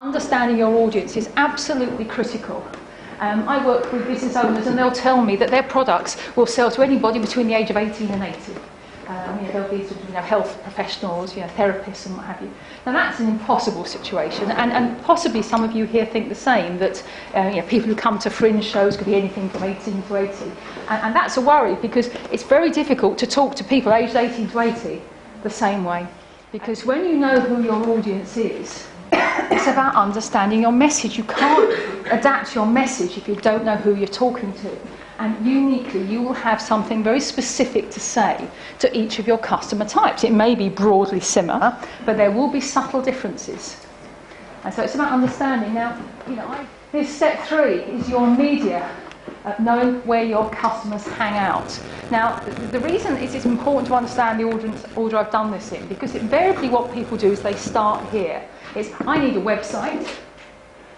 Understanding your audience is absolutely critical. I work with business owners and they'll tell me that their products will sell to anybody between the age of 18 and 80. There'll be sort of, health professionals, therapists and what have you. Now that's an impossible situation, and possibly some of you here think the same, that people who come to fringe shows could be anything from 18 to 80. And that's a worry, because it's very difficult to talk to people aged 18 to 80 the same way. Because when you know who your audience is, it's about understanding your message. You can't adapt your message if you don't know who you're talking to. And uniquely, you will have something very specific to say to each of your customer types. It may be broadly similar, but there will be subtle differences. And so it's about understanding. Now, this step 3 is your media, knowing where your customers hang out. Now, the reason it's important to understand the audience order I've done this in, because invariably what people do is they start here. It's, I need a website.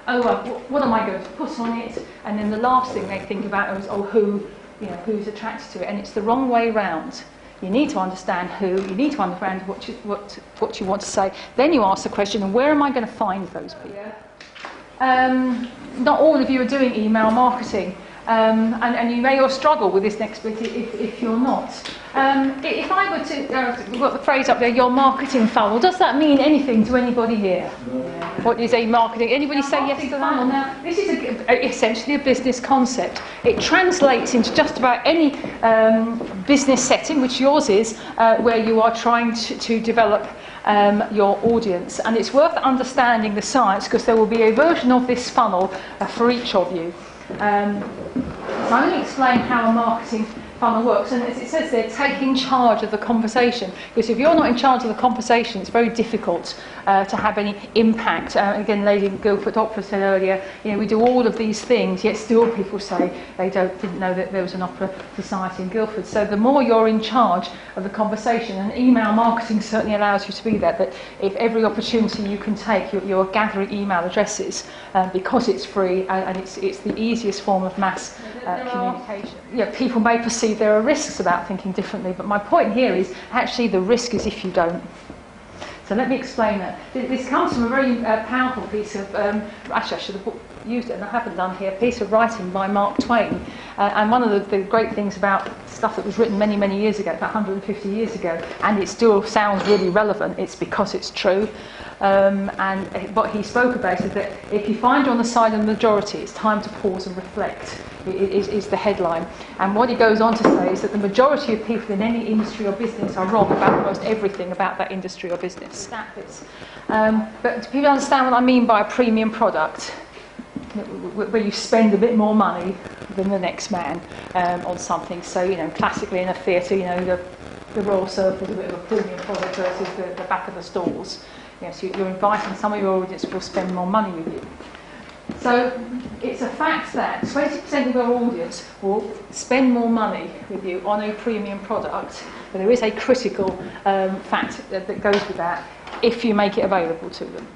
What am I going to put on it? And then the last thing they think about is, who's attracted to it? And it's the wrong way round. You need to understand who, you need to understand what you want to say. Then you ask the question, and where am I going to find those people? Not all of you are doing email marketing. And you may all struggle with this next bit if you're not. If I were to, we've got the phrase up there, your marketing funnel, does that mean anything to anybody here? No. What is a marketing? Anybody say yes to that? Now, this is essentially a business concept. It translates into just about any business setting, which yours is, where you are trying to develop your audience. And it's worth understanding the science, because there will be a version of this funnel for each of you. So I'm going to explain how a marketing funnel works, and as it says there, taking charge of the conversation, because if you're not in charge of the conversation, it's very difficult to have any impact. Again, Lady Guildford Arts said earlier, we do all of these things, yet still people say they didn't know that there was an opera society in Guildford. So the more you're in charge of the conversation, and email marketing certainly allows you to be that if every opportunity you can take, you're gathering email addresses, because it's free and it's the easiest form of mass communication. People may perceive there are risks about thinking differently, but my point here is actually the risk is if you don't. So let me explain that. This comes from a very powerful piece of, actually I should have used it and I haven't done here, a piece of writing by Mark Twain. And one of the great things about stuff that was written many, many years ago, about 150 years ago, and it still sounds really relevant, it's because it's true. And what he spoke about is that if you find you're on the side of the majority, it's time to pause and reflect, is the headline. And what he goes on to say is that the majority of people in any industry or business are wrong about almost everything about that industry or business. But do people understand what I mean by a premium product? Where you spend a bit more money than the next man on something. So, classically in a theatre, the Royal Surf is a bit of a premium product versus the back of the stalls. So you're inviting some of your audience will spend more money with you. So it's a fact that 20% of your audience will spend more money with you on a premium product, but there is a critical fact that goes with that if you make it available to them.